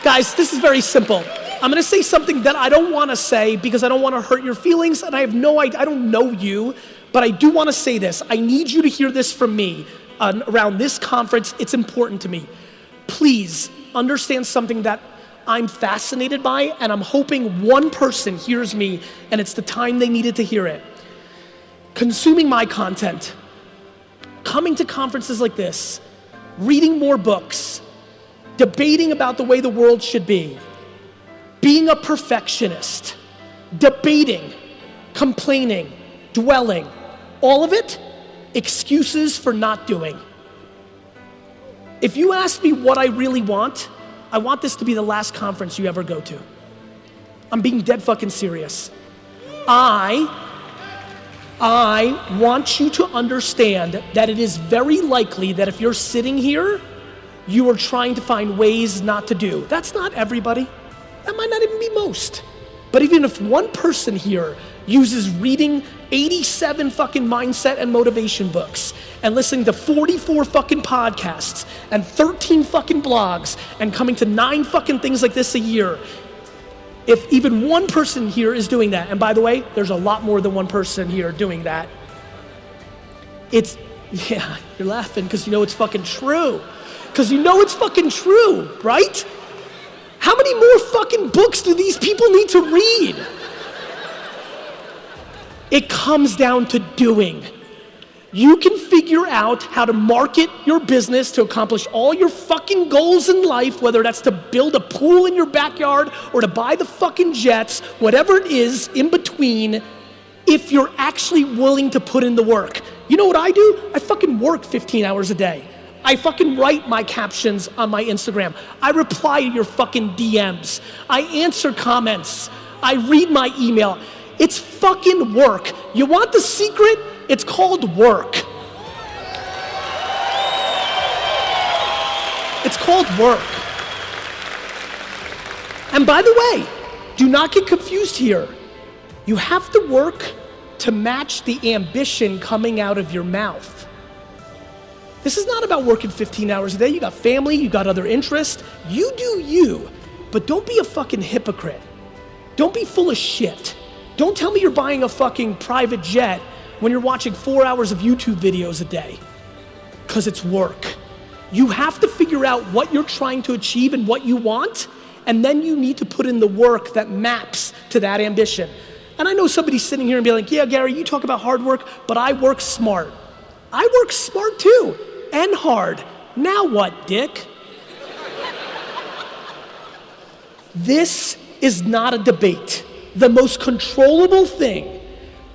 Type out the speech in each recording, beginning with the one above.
Guys, this is very simple. I'm gonna say something that I don't wanna say because I don't wanna hurt your feelings, and I have no idea, I don't know you, but I do wanna say this. I need you to hear this from me around this conference. It's important to me. Please understand something that I'm fascinated by, and I'm hoping one person hears me, and it's the time they needed to hear it. Consuming my content, coming to conferences like this, reading more books, debating about the way the world should be, being a perfectionist, debating, complaining, dwelling, all of it, excuses for not doing. If you ask me what I really want, I want this to be the last conference you ever go to. I'm being dead fucking serious. I want you to understand that it is very likely that if you're sitting here, you are trying to find ways not to do. That's not everybody. That might not even be most. But even if one person here uses reading 87 fucking mindset and motivation books and listening to 44 fucking podcasts and 13 fucking blogs and coming to 9 fucking things like this a year, if even one person here is doing that, and by the way, there's a lot more than one person here doing that, yeah, you're laughing because you know it's fucking true. Because you know it's fucking true, right? How many more fucking books do these people need to read? It comes down to doing. You can figure out how to market your business to accomplish all your fucking goals in life, whether that's to build a pool in your backyard or to buy the fucking jets, whatever it is in between, if you're actually willing to put in the work. You know what I do? I fucking work 15 hours a day. I fucking write my captions on my Instagram. I reply to your fucking DMs. I answer comments. I read my email. It's fucking work. You want the secret? It's called work. It's called work. And by the way, do not get confused here. You have to work to match the ambition coming out of your mouth. This is not about working 15 hours a day. You got family, you got other interests. You do you, but don't be a fucking hypocrite. Don't be full of shit. Don't tell me you're buying a fucking private jet when you're watching 4 hours of YouTube videos a day, because it's work. You have to figure out what you're trying to achieve and what you want, and then you need to put in the work that maps to that ambition. And I know somebody's sitting here and be like, yeah, Gary, you talk about hard work, but I work smart. I work smart too. And hard. Now what, dick? This is not a debate. The most controllable thing,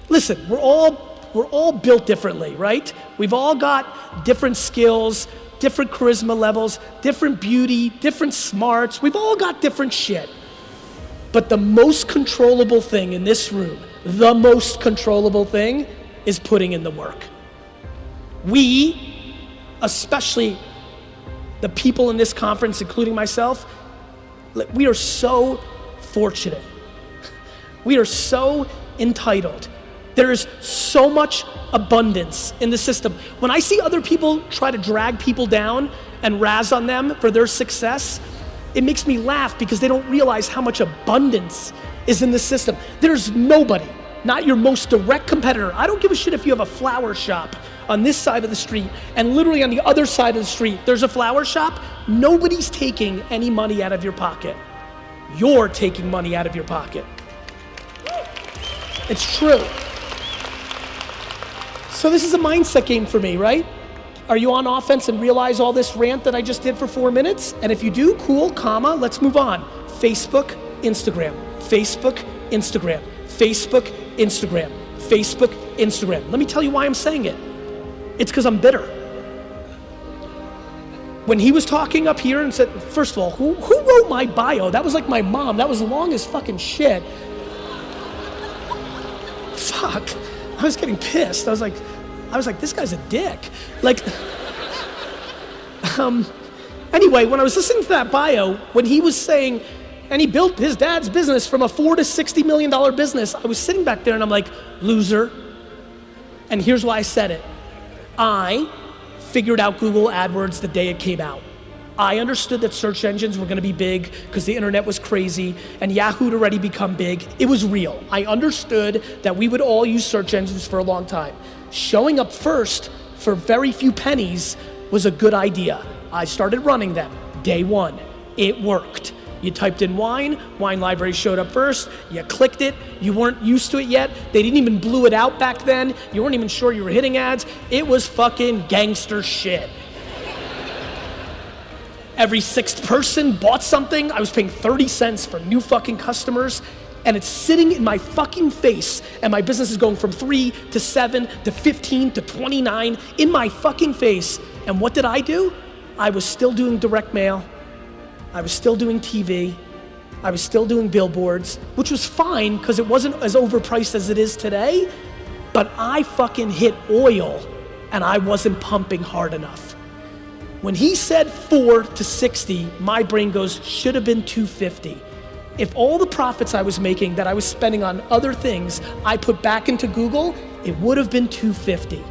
listen, we're all built differently, right? We've all got different skills, different charisma levels, different beauty, different smarts. We've all got different shit. But the most controllable thing in this room, the most controllable thing is putting in the work. We, especially the people in this conference, including myself, we are so fortunate. We are so entitled. There's so much abundance in the system. When I see other people try to drag people down and razz on them for their success, it makes me laugh because they don't realize how much abundance is in the system. There's nobody, not your most direct competitor. I don't give a shit if you have a flower shop on this side of the street and literally on the other side of the street there's a flower shop. Nobody's taking any money out of your pocket. You're taking money out of your pocket. It's true. So this is a mindset game for me, right? Are you on offense and realize all this rant that I just did for 4 minutes? And if you do, cool, comma, let's move on. Facebook, Instagram, Facebook, Instagram, Facebook, Instagram, Facebook, Instagram. Let me tell you why I'm saying it. It's because I'm bitter. When he was talking up here and said, first of all, who wrote my bio? That was like my mom. That was long as fucking shit. Fuck. I was getting pissed. I was like, this guy's a dick. Like, anyway, when I was listening to that bio, when he was saying, and he built his dad's business from a $4 to $60 million business, I was sitting back there and I'm like, loser. And here's why I said it. I figured out Google AdWords the day it came out. I understood that search engines were gonna be big because the internet was crazy and Yahoo had already become big. It was real. I understood that we would all use search engines for a long time. Showing up first for very few pennies was a good idea. I started running them. Day one, it worked. You typed in wine library showed up first, you clicked it, you weren't used to it yet, they didn't even blew it out back then, you weren't even sure you were hitting ads, it was fucking gangster shit. Every sixth person bought something, I was paying 30 cents for new fucking customers, and it's sitting in my fucking face, and my business is going from 3 to 7 to 15 to 29 in my fucking face. And what did I do? I was still doing direct mail, I was still doing TV, I was still doing billboards, which was fine because it wasn't as overpriced as it is today, but I fucking hit oil and I wasn't pumping hard enough. When he said 4 to 60, my brain goes, should have been 250. If all the profits I was making that I was spending on other things I put back into Google, it would have been 250.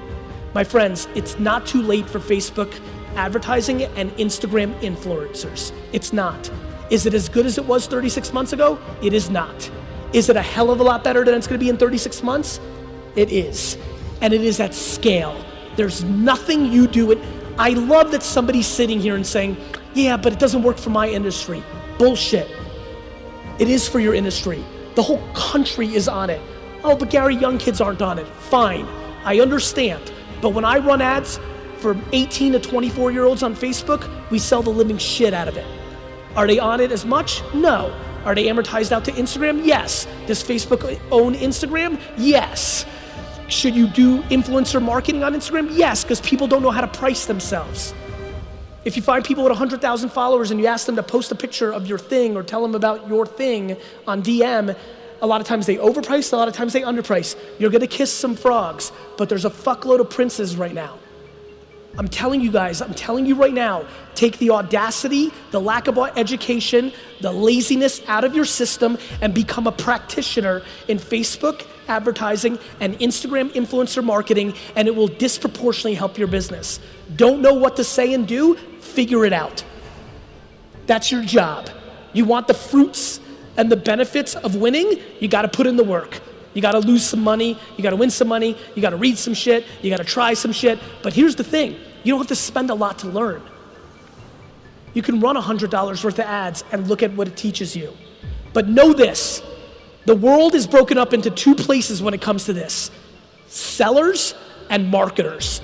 My friends, it's not too late for Facebook advertising and Instagram influencers. It's not. Is it as good as it was 36 months ago? It is not. Is it a hell of a lot better than it's gonna be in 36 months? It is. And it is at scale. There's nothing you do it. I love that somebody's sitting here and saying, yeah, but it doesn't work for my industry. Bullshit. It is for your industry. The whole country is on it. Oh, but Gary, young kids aren't on it. Fine, I understand. But when I run ads for 18 to 24-year-olds on Facebook, we sell the living shit out of it. Are they on it as much? No. Are they amortized out to Instagram? Yes. Does Facebook own Instagram? Yes. Should you do influencer marketing on Instagram? Yes, because people don't know how to price themselves. If you find people with 100,000 followers and you ask them to post a picture of your thing or tell them about your thing on DM, a lot of times they overprice, a lot of times they underprice. You're gonna kiss some frogs, but there's a fuckload of princes right now. I'm telling you guys, I'm telling you right now, take the audacity, the lack of education, the laziness out of your system and become a practitioner in Facebook advertising and Instagram influencer marketing, and it will disproportionately help your business. Don't know what to say and do? Figure it out. That's your job. You want the fruits and the benefits of winning? You gotta put in the work. You gotta lose some money, you gotta win some money, you gotta read some shit, you gotta try some shit. But here's the thing, you don't have to spend a lot to learn. You can run $100 worth of ads and look at what it teaches you. But know this, the world is broken up into two places when it comes to this: sellers and marketers.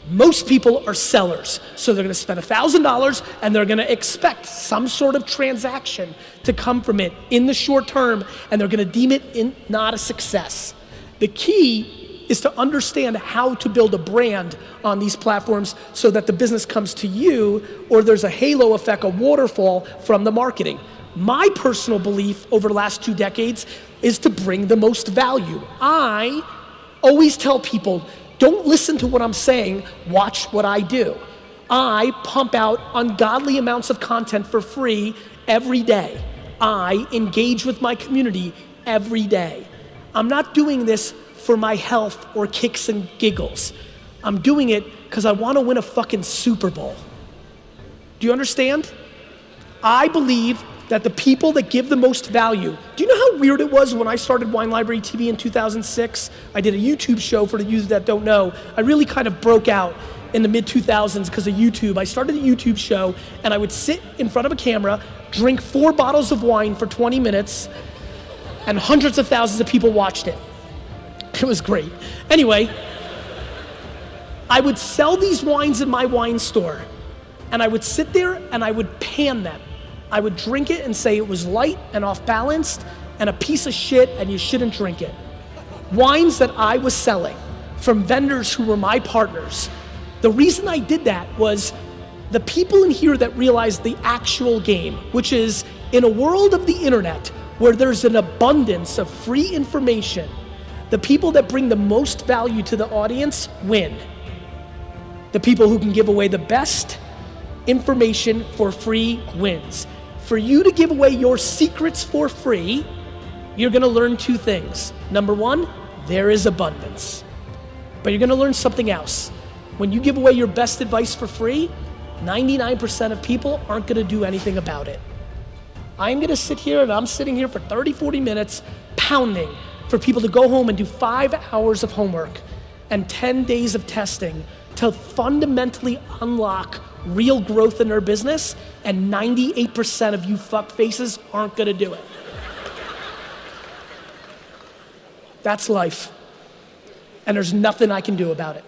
Most people are sellers, so they're gonna spend $1,000 and they're gonna expect some sort of transaction to come from it in the short term, and they're gonna deem it not a success. The key is to understand how to build a brand on these platforms so that the business comes to you, or there's a halo effect, a waterfall from the marketing. My personal belief over the last 2 decades is to bring the most value. I always tell people, don't listen to what I'm saying, watch what I do. I pump out ungodly amounts of content for free every day. I engage with my community every day. I'm not doing this for my health or kicks and giggles. I'm doing it because I want to win a fucking Super Bowl. Do you understand? I believe that the people that give the most value, do you know how weird it was when I started Wine Library TV in 2006? I did a YouTube show for the users that don't know. I really kind of broke out in the mid-2000s because of YouTube. I started a YouTube show and I would sit in front of a camera, drink 4 bottles of wine for 20 minutes, and hundreds of thousands of people watched it. It was great. Anyway, I would sell these wines in my wine store, and I would sit there and I would pan them. I would drink it and say it was light and off balanced and a piece of shit and you shouldn't drink it. Wines that I was selling from vendors who were my partners. The reason I did that was the people in here that realized the actual game, which is in a world of the internet where there's an abundance of free information, the people that bring the most value to the audience win. The people who can give away the best information for free wins. For you to give away your secrets for free, you're gonna learn 2 things. Number 1, there is abundance. But you're gonna learn something else. When you give away your best advice for free, 99% of people aren't gonna do anything about it. I'm gonna sit here and I'm sitting here for 30, 40 minutes pounding for people to go home and do 5 hours of homework and 10 days of testing to fundamentally unlock real growth in their business, and 98% of you fuck faces aren't gonna do it. That's life. And there's nothing I can do about it.